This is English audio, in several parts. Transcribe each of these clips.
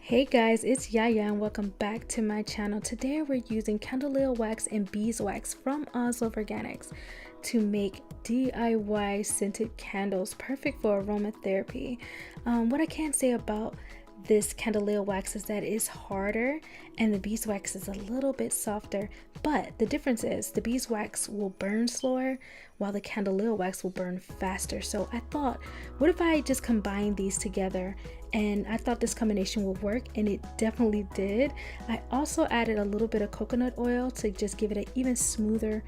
Hey guys, it's Yaya and welcome back to my channel. Today we're using Candelilla Wax and Beeswax from Oslove Organics to make DIY scented candles, perfect for aromatherapy. What I can say about this Candelilla Wax is that it's harder and the Beeswax is a little bit softer, but the difference is the Beeswax will burn slower while the Candelilla Wax will burn faster. So I thought, what if I just combine these together? And I thought this combination would work, and it definitely did. I also added a little bit of coconut oil to just give it an even smoother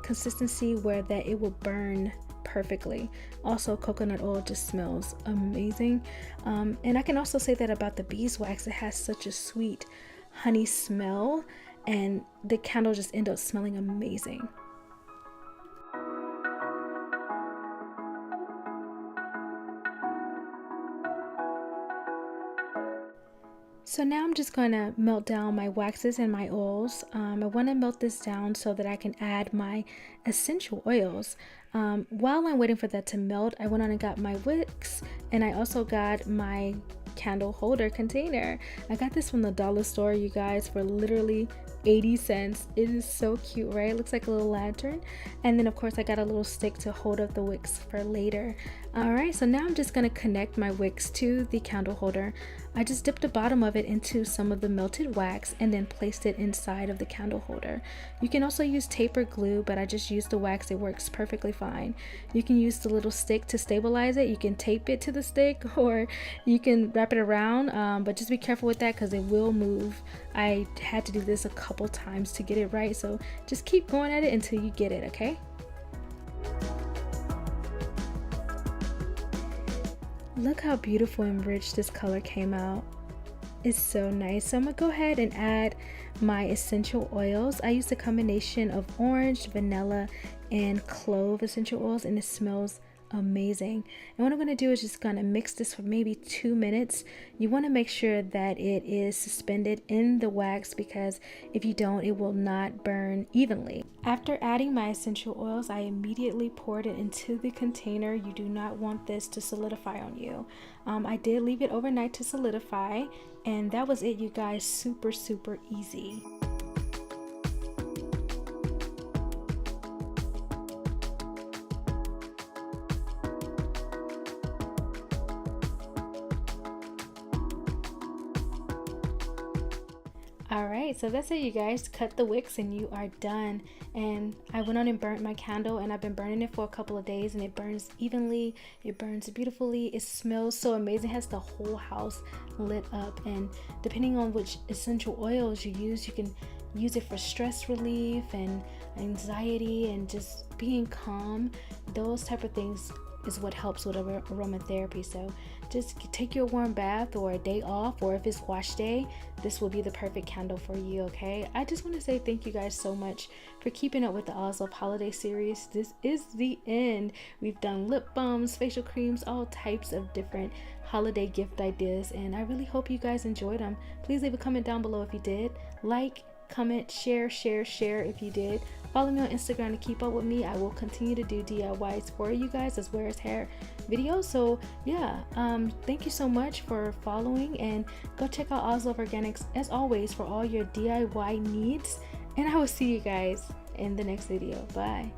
consistency where that it will burn perfectly. Also, coconut oil just smells amazing. And I can also say that about the beeswax, it has such a sweet honey smell, and the candle just ends up smelling amazing. So now I'm just going to melt down my waxes and my oils. I want to melt this down so that I can add my essential oils. While I'm waiting for that to melt, I went on and got my wicks, and I also got my candle holder container. I got this from the dollar store, you guys, for literally 80 cents. It is so cute, right? It looks like a little lantern. And then of course I got a little stick to hold up the wicks for later. All right, so now I'm just going to connect my wicks to the candle holder. I just dipped the bottom of it into some of the melted wax and then placed it inside of the candle holder. You can also use tape or glue, but I just used the wax. It works perfectly fine. You can use the little stick to stabilize it. You can tape it to the stick, or you can wrap it around, but just be careful with that because it will move. I had to do this a couple times to get it right, so just keep going at it until you get it, okay? Look how beautiful and rich this color came out. It's so nice. So I'm gonna go ahead and add my essential oils. I used a combination of orange, vanilla, and clove essential oils, and it smells amazing. And what I'm going to do is just going to mix this for maybe 2 minutes. You want to make sure that it is suspended in the wax, because if you don't, it will not burn evenly. After adding my essential oils, I immediately poured it into the container. You do not want this to solidify on you. I did leave it overnight to solidify, and that was it, you guys. Super easy. Alright, so that's it, you guys. Cut the wicks and you are done. And I went on and burnt my candle, and I've been burning it for a couple of days, and it burns evenly, it burns beautifully, it smells so amazing, it has the whole house lit up. And depending on which essential oils you use, you can use it for stress relief and anxiety and just being calm. Those type of things is what helps with aromatherapy. So just take your warm bath or a day off, or if it's wash day, this will be the perfect candle for you, okay? I just want to say thank you guys so much for keeping up with the Oslove Holiday Series. This is the end. We've done lip balms, facial creams, all types of different holiday gift ideas, and I really hope you guys enjoyed them. Please leave a comment down below if you did. Like, comment, share if you did. Follow me on Instagram to keep up with me. I will continue to do DIYs for you guys as well as hair videos. So yeah, thank you so much for following, and go check out Oslove Organics as always for all your DIY needs, and I will see you guys in the next video. Bye.